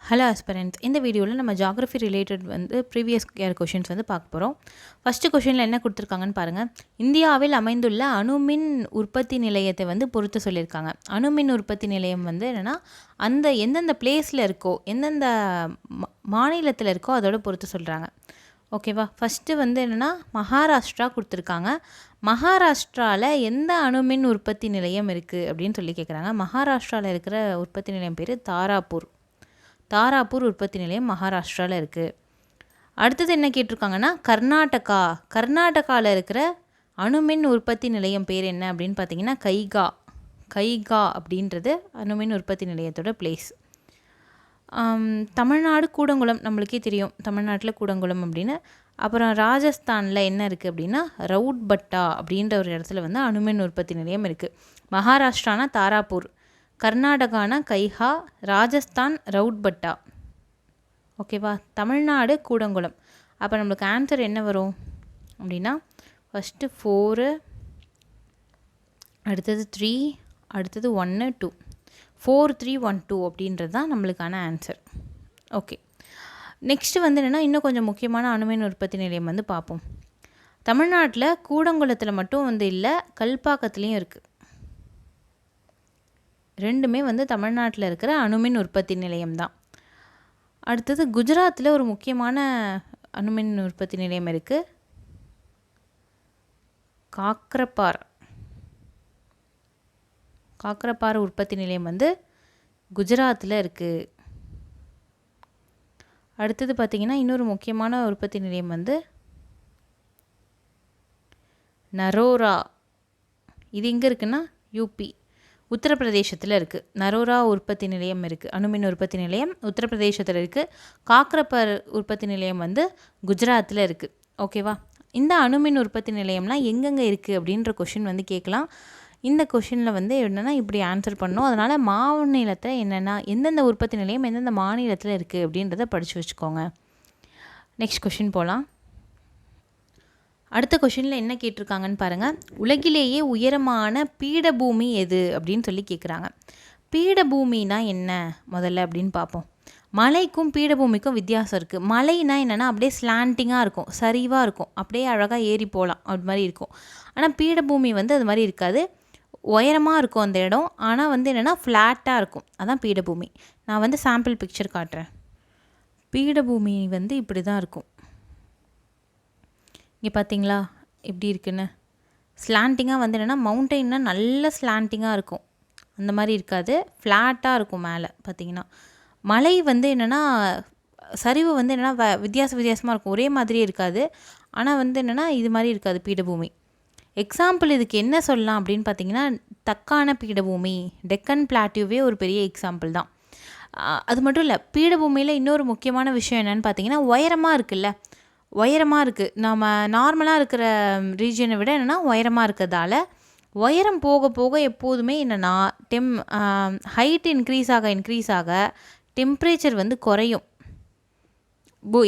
Hello aspirants, இந்த வீடியோவில் நம்ம geography related previous year questions பார்க்க போகிறோம். ஃபஸ்ட்டு கொஷினில் என்ன கொடுத்துருக்காங்கன்னு பாருங்கள். இந்தியாவில் அமைந்துள்ள அணுமின் உற்பத்தி நிலையத்தை பொறுத்து சொல்லியிருக்காங்க. அணுமின் உற்பத்தி நிலையம் என்னென்னா அந்த எந்தெந்த பிளேஸில் இருக்கோ, எந்தெந்த மாநிலத்தில் இருக்கோ அதோட பொறுத்து சொல்கிறாங்க. ஓகேவா? ஃபஸ்ட்டு என்னென்னா மகாராஷ்டிரா கொடுத்துருக்காங்க. மகாராஷ்டிராவில் எந்த அணுமின் உற்பத்தி நிலையம் இருக்குது அப்படின்னு சொல்லி கேட்குறாங்க. மகாராஷ்டிராவில் இருக்கிற உற்பத்தி நிலையம் பேர் தாராப்பூர் உற்பத்தி நிலையம் மகாராஷ்டிராவில் இருக்குது. அடுத்தது என்ன கேட்டிருக்காங்கன்னா கர்நாடகாவில் இருக்கிற அணுமின் உற்பத்தி நிலையம் பேர் என்ன அப்படின்னு பார்த்தீங்கன்னா கைகா அப்படின்றது அணுமின் உற்பத்தி நிலையத்தோட பிளேஸ். தமிழ்நாடு கூடங்குளம், நம்மளுக்கே தெரியும் தமிழ்நாட்டில் கூடங்குளம் அப்படின்னு. அப்புறம் ராஜஸ்தானில் என்ன இருக்குது அப்படின்னா ரவுட்பட்டா அப்படின்ற ஒரு இடத்துல அணுமின் உற்பத்தி நிலையம் இருக்குது. மகாராஷ்டிரானா தாராப்பூர், கர்நாடகானா கைஹா, ராஜஸ்தான் ரவுட்பட்டா. ஓகேவா? தமிழ்நாடு கூடங்குளம். அப்போ நம்மளுக்கு ஆன்சர் என்ன வரும் அப்படின்னா ஃபஸ்ட்டு 4, அடுத்தது 3, அடுத்தது 1, 2. 4, 3, 1, 2 அப்படின்றது தான் நம்மளுக்கான ஆன்சர். ஓகே, நெக்ஸ்ட்டு என்னென்னா இன்னும் கொஞ்சம் முக்கியமான அணுமின் உற்பத்தி நிலையம் பார்ப்போம். தமிழ்நாட்டில் கூடங்குளத்தில் மட்டும் இல்லை, கல்பாக்கத்துலேயும் இருக்குது. ரெண்டுமே தமிழ்நாட்டில் இருக்கிற அணுமின் உற்பத்தி நிலையம் தான். அடுத்தது குஜராத்தில் ஒரு முக்கியமான அணுமின் உற்பத்தி நிலையம் இருக்குது. காக்ரப்பார் உற்பத்தி நிலையம் குஜராத்தில் இருக்குது. அடுத்தது பார்த்திங்கன்னா இன்னொரு முக்கியமான உற்பத்தி நிலையம் நரோரா. இது எங்கே இருக்குன்னா யூபி, உத்தரப்பிரதேசத்தில் இருக்குது. நரோரா உற்பத்தி நிலையம் இருக்குது, அணுமின் உற்பத்தி நிலையம் உத்தரப்பிரதேசத்தில் இருக்குது. காக்ரப்பர் உற்பத்தி நிலையம் குஜராத்தில் இருக்குது. ஓகேவா? இந்த அணுமின் உற்பத்தி நிலையம்லாம் எங்கெங்கே இருக்குது அப்படின்ற கொஷின் கேட்கலாம். இந்த கொஷினில் என்னென்னா இப்படி ஆன்சர் பண்ணணும். அதனால் மாநிலத்தை என்னென்னா எந்தெந்த உற்பத்தி நிலையம் எந்தெந்த மாநிலத்தில் இருக்குது அப்படின்றத படித்து வச்சுக்கோங்க. நெக்ஸ்ட் கொஷின் போகலாம். அடுத்த கொஷினில் என்ன கேட்டிருக்காங்கன்னு பாருங்கள். உலகிலேயே உயரமான பீடபூமி எது அப்படின்னு சொல்லி கேட்குறாங்க. பீடபூமினா என்ன முதல்ல அப்படின்னு பார்ப்போம். மலைக்கும் பீடபூமிக்கும் வித்தியாசம் இருக்குது. மலைனா என்னென்னா அப்படியே ஸ்லாண்டிங்காக இருக்கும், சரிவாக இருக்கும், அப்படியே அழகாக ஏறி போகலாம், அது மாதிரி இருக்கும். ஆனால் பீடபூமி அது மாதிரி இருக்காது, உயரமாக இருக்கும் அந்த இடம். ஆனால் என்னென்னா ஃப்ளாட்டாக இருக்கும், அதான் பீடபூமி. நான் சாம்பிள் பிக்சர் காட்டுறேன். பீடபூமி இப்படி தான் இருக்கும். இங்கே பார்த்தீங்களா எப்படி இருக்குன்னு? ஸ்லாண்டிங்காக என்னென்னா மவுண்டெயின்னா நல்ல ஸ்லாண்டிங்காக இருக்கும், அந்த மாதிரி இருக்காது, ஃப்ளாட்டாக இருக்கும் மேலே பார்த்தீங்கன்னா. மலை என்னென்னா சரிவு என்னென்னா வித்தியாசமாக இருக்கும், ஒரே மாதிரியே இருக்காது. ஆனால் என்னென்னா இது மாதிரி இருக்காது பீடபூமி. எக்ஸாம்பிள் இதுக்கு என்ன சொல்லலாம் அப்படின்னு பார்த்தீங்கன்னா தக்கான பீடபூமி, டெக்கன் பிளாட்டியூவே ஒரு பெரிய எக்ஸாம்பிள் தான். அது மட்டும் இல்லை, பீடபூமியில் இன்னொரு முக்கியமான விஷயம் என்னென்னு பார்த்தீங்கன்னா உயரமாக இருக்குது. நம்ம நார்மலாக இருக்கிற ரீஜியனை விட என்னென்னா உயரமாக இருக்கிறதால உயரம் போக போக எப்போதுமே என்னென்னா ஹைட் இன்க்ரீஸ் ஆக டெம்ப்ரேச்சர் குறையும்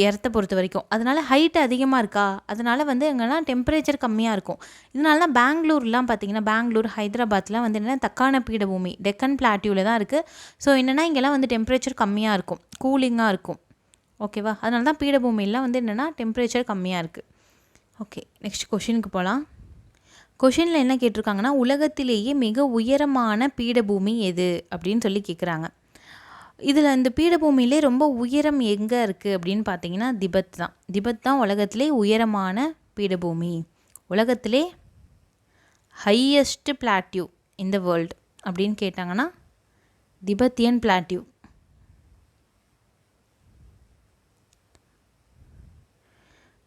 எர்த்தை பொறுத்த வரைக்கும். அதனால் ஹைட் அதிகமாக இருக்கா, அதனால் எங்கன்னா டெம்பரேச்சர் கம்மியாக இருக்கும். இதனால தான் பெங்களூர்லாம் பார்த்திங்கன்னா, பெங்களூர், ஹைதராபாத்லாம் என்னென்னா தக்கான பீடபூமி டெக்கன் பிளாட்டியூவில் தான் இருக்குது. ஸோ என்னென்னா இங்கெல்லாம் டெம்பரேச்சர் கம்மியாக இருக்கும், கூலிங்காக இருக்கும். ஓகேவா? அதனால தான் பீடபூமியெல்லாம் என்னென்னா டெம்பரேச்சர் கம்மியாக இருக்குது. ஓகே, நெக்ஸ்ட் கொஷினுக்கு போகலாம். கொஷினில் என்ன கேட்டிருக்காங்கன்னா உலகத்திலேயே மிக உயரமான பீடபூமி எது அப்படின்னு சொல்லி கேட்குறாங்க. இதில் இந்த பீடபூமியிலே ரொம்ப உயரம் எங்கே இருக்குது அப்படின்னு பார்த்தீங்கன்னா திபெத் தான் உலகத்திலே உயரமான பீடபூமி. உலகத்திலே highest plateau in the world அப்படின்னு கேட்டாங்கன்னா திபெத்தியன் பிளாட்டியூ.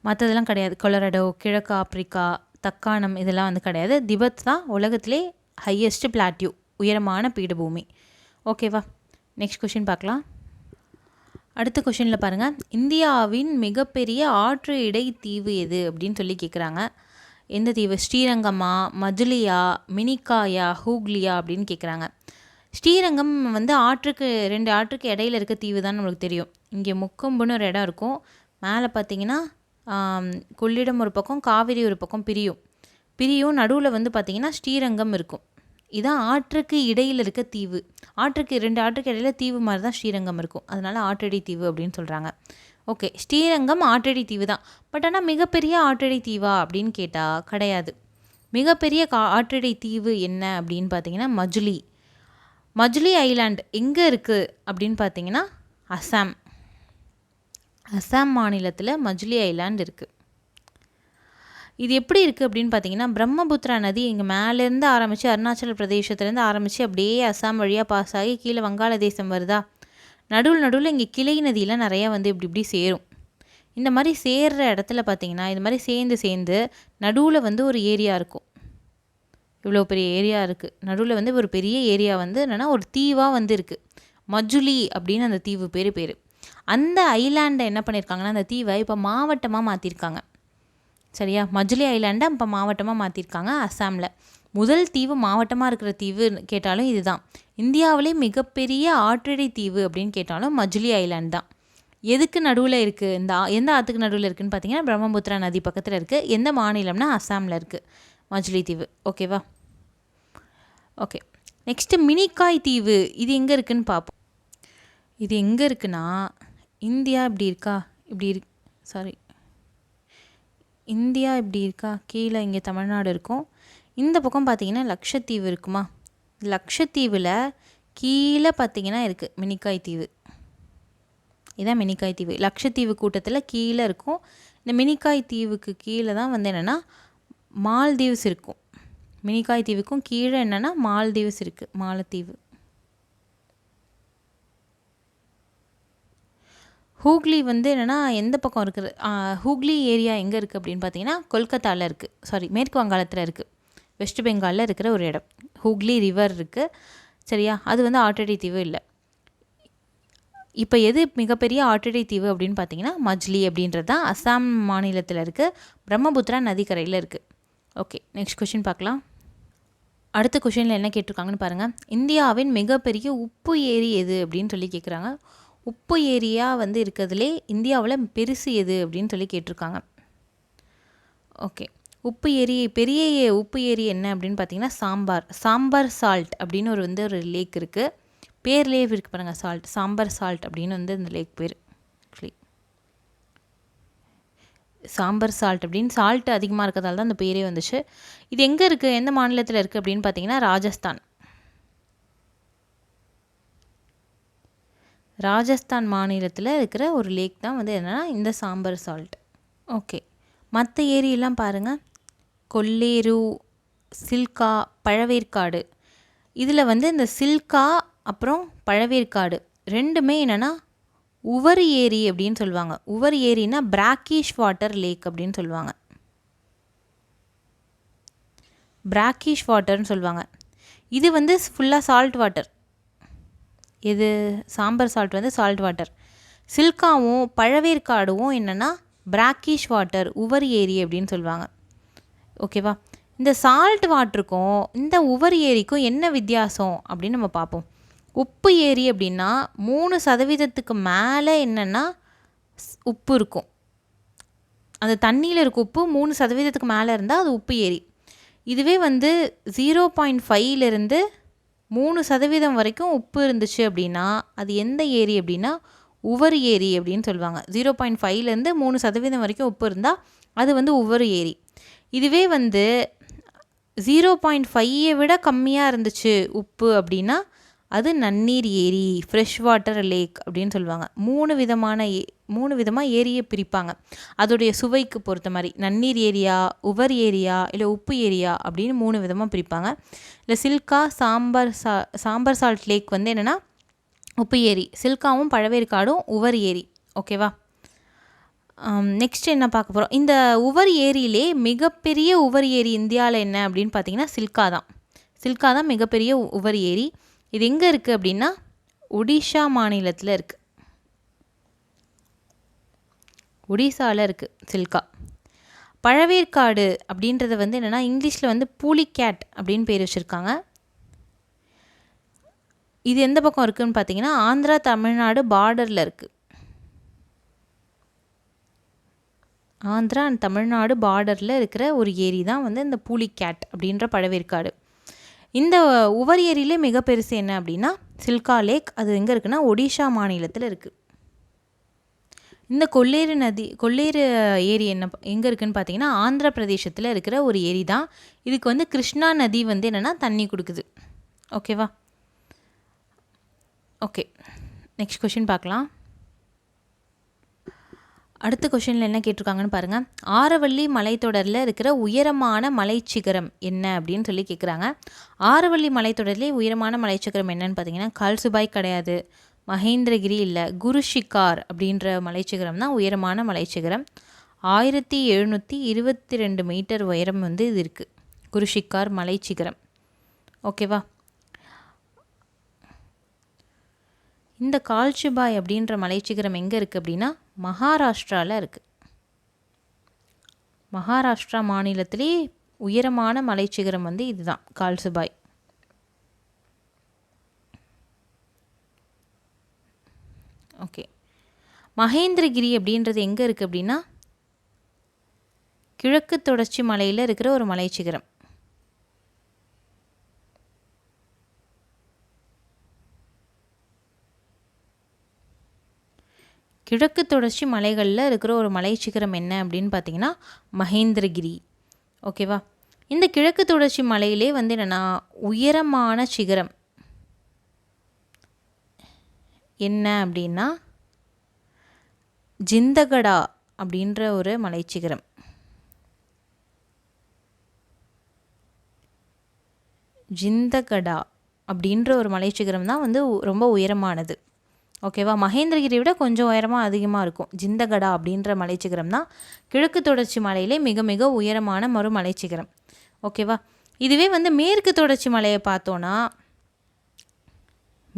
மற்றதெல்லாம் கிடையாது. கொலராடோ, கிழக்கு ஆப்பிரிக்கா, தக்காணம் இதெல்லாம் கிடையாது. திபெத் தான் உலகத்திலே ஹையஸ்ட் பிளாட்டியூ, உயரமான பீடபூமி. ஓகேவா? நெக்ஸ்ட் கொஷின் பார்க்கலாம். அடுத்த கொஷினில் பாருங்கள். இந்தியாவின் மிகப்பெரிய ஆற்று இடைத்தீவு எது அப்படின்னு சொல்லி கேட்குறாங்க. எந்த தீவு? ஸ்ரீரங்கமா, மஜுலியா, மினிக்காயா, ஹூக்லியா அப்படின்னு கேட்குறாங்க. ஸ்ரீரங்கம் ஆற்றுக்கு 2 ஆற்றுக்கு இடையில இருக்க தீவு தான் நம்மளுக்கு தெரியும். இங்கே முக்கொம்புன்னு ஒரு இடம் இருக்கும். மேலே பார்த்தீங்கன்னா கொள்ளிடம் ஒரு பக்கம், காவிரி ஒரு பக்கம் பிரியும். நடுவில் பார்த்திங்கன்னா ஸ்ரீரங்கம் இருக்கும். இதான் ஆற்றுக்கு இடையில் இருக்க தீவு. ஆற்றுக்கு 2 ஆற்றுக்கு இடையில தீவு மாதிரி தான் ஸ்ரீரங்கம் இருக்கும். அதனால ஆற்றடி தீவு அப்படின்னு சொல்கிறாங்க. ஓகே, ஸ்ரீரங்கம் ஆற்றடி தீவு தான். பட் ஆனால் மிகப்பெரிய ஆற்றடி தீவா அப்படின்னு கேட்டால் கிடையாது. மிகப்பெரிய ஆற்றடி தீவு என்ன அப்படின்னு பார்த்தீங்கன்னா மஜுலி. மஜுலி ஐலாண்ட் எங்கே இருக்குது அப்படின்னு பார்த்தீங்கன்னா அசாம். அசாம் மாநிலத்தில் மஜுலி ஐலாண்ட் இருக்குது. இது எப்படி இருக்குது அப்படின்னு பார்த்தீங்கன்னா பிரம்மபுத்திரா நதி இங்கே மேலேருந்து ஆரம்பித்து அருணாச்சல பிரதேசத்துலேருந்து ஆரம்பித்து அப்படியே அசாம் வழியாக பாஸ் ஆகி கீழே வங்காளதேசம் வருதா. நடுவில் இங்கே கிளை நதியெலாம் நிறையா வந்து இப்படி சேரும். இந்த மாதிரி சேர்கிற இடத்துல பார்த்திங்கன்னா இது மாதிரி சேர்ந்து நடுவில் வந்து ஒரு ஏரியா இருக்கும். இவ்வளோ பெரிய ஏரியா இருக்குது. நடுவில் வந்து ஒரு பெரிய ஏரியா வந்து என்னென்னா ஒரு தீவாக வந்து இருக்குது. மஜுலி அப்படின்னு அந்த தீவு பேர். அந்த ஐலாண்டை என்ன பண்ணியிருக்காங்கன்னா அந்த தீவை இப்போ மாவட்டமாக மாற்றிருக்காங்க. சரியா, மஜுலி ஐலாண்டை இப்போ மாவட்டமாக மாற்றிருக்காங்க அசாமில். முதல் தீவு மாவட்டமாக இருக்கிற தீவு கேட்டாலும் இதுதான். இந்தியாவிலே மிகப்பெரிய ஆற்றடி தீவு அப்படின்னு கேட்டாலும் மஜுலி ஐலாண்ட் தான். எதுக்கு நடுவில் இருக்குது, எந்த ஆற்றுக்கு நடுவில் இருக்குதுன்னு பார்த்தீங்கன்னா பிரம்மபுத்திரா நதி பக்கத்தில் இருக்குது. எந்த மாநிலம்னா அசாமில் இருக்குது மஜுலி தீவு. ஓகேவா? ஓகே, நெக்ஸ்ட்டு மினிக்காய் தீவு. இது எங்கே இருக்குதுன்னு பார்ப்போம். இது எங்கே இருக்குன்னா இந்தியா இப்படி இருக்கா, இந்தியா இப்படி இருக்கா, கீழே இங்கே தமிழ்நாடு இருக்கும். இந்த பக்கம் பார்த்திங்கன்னா லக்ஷத்தீவு இருக்குமா. லக்ஷத்தீவில் கீழே பார்த்திங்கன்னா இருக்குது மினிக்காய் தீவு. இதுதான் மினிக்காய் தீவு. லக்ஷத்தீவு கூட்டத்தில் கீழே இருக்கும். இந்த மினிக்காய் தீவுக்கு கீழே தான் வந்து என்னென்னா மால்தீவ்ஸ் இருக்கும். மினிக்காய் தீவுக்கும் கீழே என்னென்னா மால்தீவ்ஸ் இருக்குது. மாலத்தீவு. ஹூக்ளி வந்து என்னென்னா எந்த பக்கம் இருக்குது, ஹூக்ளி ஏரியா எங்கே இருக்குது அப்படின்னு பார்த்தீங்கன்னா கொல்கத்தாவில் இருக்குது. மேற்கு வங்காளத்தில் இருக்குது. வெஸ்ட் பெங்காலில் இருக்கிற ஒரு இடம். ஹூக்ளி ரிவர் இருக்குது. சரியா, அது வந்து ஆற்றடி தீவு இல்லை. இப்போ எது மிகப்பெரிய ஆற்றடி தீவு அப்படின்னு பார்த்தீங்கன்னா மஜ்லி அப்படின்றது தான் அசாம் மாநிலத்தில் இருக்குது. பிரம்மபுத்திரா நதிக்கரையில் இருக்குது. ஓகே, நெக்ஸ்ட் கொஷின் பார்க்கலாம். அடுத்த கொஷினில் என்ன கேட்டிருக்காங்கன்னு பாருங்கள். இந்தியாவின் மிகப்பெரிய உப்பு ஏரி எது அப்படின்னு சொல்லி கேட்குறாங்க. உப்பு ஏரியாக வந்து இருக்கிறதுலே இந்தியாவில் பெருசு எது அப்படின்னு சொல்லி கேட்டிருக்காங்க. ஓகே, உப்பு ஏரி, பெரிய உப்பு ஏரி என்ன அப்படின்னு பார்த்தீங்கன்னா சாம்பார் சால்ட் அப்படின்னு ஒரு லேக் இருக்குது. பேர்லேயே இருக்குது பாருங்கள், சாம்பார் சால்ட் அப்படின்னு வந்து இந்த லேக் பேர். ஆக்சுவலி சாம்பார் சால்ட் அப்படின்னு சால்ட் அதிகமாக இருக்கிறதால தான் அந்த பேரே வந்துச்சு. இது எங்கே இருக்குது, எந்த மாநிலத்தில் இருக்குது அப்படின்னு பார்த்தீங்கன்னா ராஜஸ்தான் மாநிலத்தில் இருக்கிற ஒரு லேக் தான் வந்து என்னென்னா இந்த சாம்பார் சால்ட். ஓகே, மற்ற ஏரியெல்லாம் பாருங்கள். கொல்லேரு, சில்கா, பழவேற்காடு. இதில் வந்து இந்த சில்கா அப்புறம் பழவேற்காடு ரெண்டுமே என்னென்னா உவர் ஏரி அப்படின்னு சொல்லுவாங்க. உவர் ஏரினா பிராக்கிஷ் வாட்டர் லேக் அப்படின்னு சொல்லுவாங்க. பிராக்கிஷ் வாட்டர்னு சொல்லுவாங்க. இது வந்து ஃபுல்லாக சால்ட் வாட்டர். இது சாம்பார் சால்ட் வந்து சால்ட் வாட்டர். சில்காவும் பழவேற்காடும் என்னென்னா பிராக்கிஷ் வாட்டர், உவர் ஏரி அப்படின்னு சொல்லுவாங்க. ஓகேவா? இந்த சால்ட் வாட்டருக்கும் இந்த உவர் ஏரிக்கும் என்ன வித்தியாசம் அப்படின்னு நம்ம பார்ப்போம். உப்பு ஏரி அப்படின்னா 3% மேலே என்னென்னா உப்பு இருக்கும். அந்த தண்ணியில் இருக்க உப்பு 3% மேலே இருந்தால் அது உப்பு ஏரி. இதுவே வந்து 0.5லேருந்து 3% வரைக்கும் உப்பு இருந்துச்சு அப்படின்னா அது எந்த ஏரி அப்படின்னா உவர் ஏரி அப்படின்னு சொல்லுவாங்க. 0.5லேருந்து 3% வரைக்கும் உப்பு இருந்தால் அது வந்து உவர் ஏரி. இதுவே வந்து 0.5 விட கம்மியாக இருந்துச்சு உப்பு அப்படின்னா அது நன்னீர் ஏரி, ஃப்ரெஷ் வாட்டர் லேக் அப்படின்னு சொல்லுவாங்க. 3 விதமாக ஏரியை பிரிப்பாங்க அதோடைய சுவைக்கு பொறுத்த மாதிரி. நன்னீர் ஏரியா, உவர் ஏரியா, இல்லை உப்பு ஏரியா அப்படின்னு 3 விதமாக பிரிப்பாங்க. இல்லை சில்கா, சாம்பார் சால்ட் லேக் வந்து என்னென்னா உப்பு ஏரி, சில்காவும் பழவேற்காடும் உவர் ஏரி. ஓகேவா? நெக்ஸ்ட் என்ன பார்க்க போகிறோம். இந்த உவர் ஏரியிலே மிகப்பெரிய உவர் ஏரி இந்தியாவில் என்ன அப்படின்னு பார்த்தீங்கன்னா சில்கா தான் மிகப்பெரிய உவர் ஏரி. இது எங்கே இருக்குது அப்படின்னா ஒடிஷா மாநிலத்தில் இருக்குது. ஒடிசாவில் இருக்குது சில்கா. பழவேற்காடு அப்படின்றது வந்து என்னென்னா இங்கிலீஷில் வந்து பூலிகேட் அப்படின்னு பேர் வச்சுருக்காங்க. இது எந்த பக்கம் இருக்குதுன்னு பார்த்தீங்கன்னா ஆந்திரா தமிழ்நாடு பார்டரில் இருக்குது. ஆந்திரா அண்ட் தமிழ்நாடு பார்டரில் இருக்கிற ஒரு ஏரி தான் வந்து இந்த பூலிகேட் அப்படின்ற பழவேற்காடு. இந்த உவர் ஏரியிலே மிக பெருசு என்ன அப்படின்னா சில்கா லேக். அது எங்கே இருக்குன்னா ஒடிஷா மாநிலத்தில் இருக்குது. இந்த கொள்ளேறு ஏரி எங்கே இருக்குதுன்னு பார்த்தீங்கன்னா ஆந்திர பிரதேசத்தில் இருக்கிற ஒரு ஏரி தான். இதுக்கு வந்து கிருஷ்ணா நதி வந்து என்னென்னா தண்ணி கொடுக்குது. ஓகேவா? ஓகே, நெக்ஸ்ட் கொஷின் பார்க்கலாம். அடுத்த கொஷினில் என்ன கேட்டிருக்காங்கன்னு பாருங்கள். ஆரவல்லி மலைத்தொடரில் இருக்கிற உயரமான மலைச்சிகரம் என்ன அப்படின்னு சொல்லி கேட்குறாங்க. ஆரவல்லி மலைத்தொடரிலே உயரமான மலைச்சிகரம் என்னன்னு பார்த்தீங்கன்னா கல்சுபாய் கிடையாது, மகேந்திரகிரி இல்லை, குரு ஷிகார் அப்படின்ற மலைச்சிகரம் தான் உயரமான மலைச்சிகரம். 1722 மீட்டர் உயரம் வந்து இது இருக்குது, குரு ஷிகார் மலைச்சிகரம். ஓகேவா? இந்த கால்சுபாய் அப்படின்ற மலைச்சிகரம் எங்கே இருக்குது அப்படின்னா மகாராஷ்டிராவில் இருக்குது. மகாராஷ்டிரா மாநிலத்திலே உயரமான மலைச்சிகரம் வந்து இதுதான் கால்சுபாய். ஓகே, மகேந்திரகிரி அப்படின்றது எங்கே இருக்குது அப்படின்னா கிழக்கு தொடர்ச்சி மலையில் இருக்கிற ஒரு மலைச்சிகரம். கிழக்கு தொடர்ச்சி மலைகளில் இருக்கிற ஒரு மலைச்சிகரம் என்ன அப்படின்னு பார்த்தீங்கன்னா மகேந்திரகிரி. ஓகேவா? இந்த கிழக்கு தொடர்ச்சி மலையிலே வந்து என்னென்னா உயரமான சிகரம் என்ன அப்படின்னா ஜிந்தகடா அப்படின்ற ஒரு மலைச்சிகரம். ஜிந்தகடா அப்படின்ற ஒரு மலைச்சிகரம் தான் வந்து ரொம்ப உயரமானது. ஓகேவா? மகேந்திரகிரி விட கொஞ்சம் உயரமாக அதிகமாக இருக்கும். ஜிந்தகடா அப்படின்ற மலைச்சிகரம் தான் கிழக்கு தொடர்ச்சி மலையிலே மிக மிக உயரமான ஒரு மலைச்சிகரம். ஓகேவா? இதுவே வந்து மேற்கு தொடர்ச்சி மலையை பார்த்தோன்னா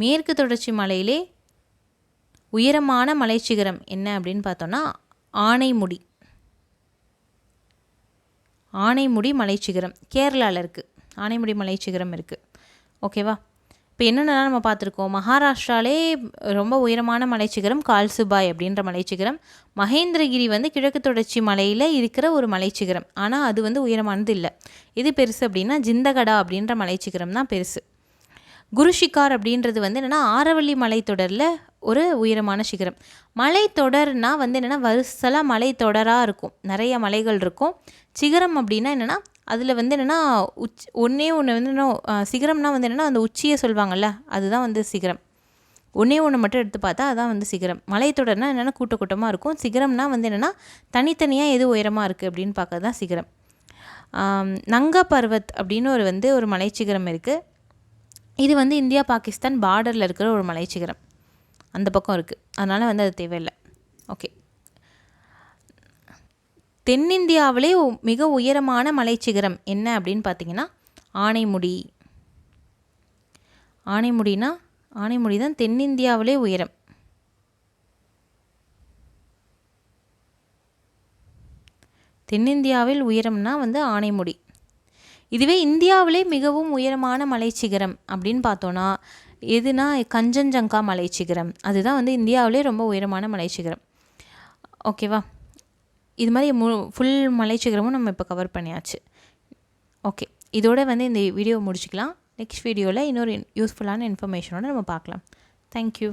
மேற்கு தொடர்ச்சி மலையிலே உயரமான மலைச்சிகரம் என்ன அப்படின்னு பார்த்தோன்னா ஆனைமுடி. ஆனைமுடி மலைச்சிகரம் கேரளாவில் இருக்குது. ஆனைமுடி மலைச்சிகரம் இருக்குது. ஓகேவா? இப்போ என்னென்னலாம் நம்ம பார்த்துருக்கோம். மகாராஷ்டிராலே ரொம்ப உயரமான மலைச்சிகரம் கால்சுபாய் அப்படின்ற மலைச்சிகரம். மகேந்திரகிரி வந்து கிழக்கு தொடர்ச்சி மலையில் இருக்கிற ஒரு மலைச்சிகரம். ஆனால் அது வந்து உயரமானது இல்லை. இது பெருசு அப்படின்னா ஜிந்தகடா அப்படின்ற மலைச்சிகரம் தான் பெருசு. குரு ஷிகார் அப்படின்றது வந்து என்னென்னா ஆரவல்லி மலைத்தொடரில் ஒரு உயரமான சிகரம். மலைத்தொடர்னால் வந்து என்னென்னா வரிசலாக மலைத்தொடராக இருக்கும், நிறைய மலைகள் இருக்கும். சிகரம் அப்படின்னா என்னென்னா அதில் வந்து என்னென்னா ஒன்றே ஒன்று வந்து சிகரம்னா வந்து என்னென்னா அந்த உச்சியை சொல்லுவாங்கள்ல, அதுதான் வந்து சிகரம். ஒன்றே ஒன்று மட்டும் எடுத்து பார்த்தா அதான் வந்து சிகரம். மலைத்தொடர்னால் என்னென்னா கூட்ட கூட்டமாக இருக்கும். சிகரம்னா வந்து என்னென்னா தனித்தனியாக எது உயரமாக இருக்குது அப்படின்னு பார்க்கறது தான் சிகரம். நங்கா பர்வத் அப்படின்னு ஒரு மலைச்சிகரம் இருக்குது. இது வந்து இந்தியா பாகிஸ்தான் பார்டரில் இருக்கிற ஒரு மலைச்சிகரம், அந்த பக்கம் இருக்குது. அதனால் வந்து அது தேவையில்லை. ஓகே, தென்னிந்தியாவிலே மிக உயரமான மலைச்சிகரம் என்ன அப்படின்னு பார்த்தீங்கன்னா ஆனைமுடி. ஆனைமுடி தான் தென்னிந்தியாவிலே உயரம். தென்னிந்தியாவில் உயரம்னா வந்து ஆனைமுடி. இதுவே இந்தியாவிலே மிகவும் உயரமான மலைச்சிகரம் அப்படின்னு பார்த்தோன்னா எதுனா கஞ்சன்ஜங்கா மலைச்சிகரம். அதுதான் வந்து இந்தியாவிலே ரொம்ப உயரமான மலைச்சிகரம். ஓகேவா? இது மாதிரி ஃபுல் மலைச்சிகரமும் நம்ம இப்போ கவர் பண்ணியாச்சு. ஓகே, இதோட வந்து இந்த வீடியோ முடிச்சுக்கலாம். நெக்ஸ்ட் வீடியோவில் இன்னொரு யூஸ்ஃபுல்லான இன்ஃபர்மேஷனோடு நம்ம பார்க்கலாம். தேங்க்யூ.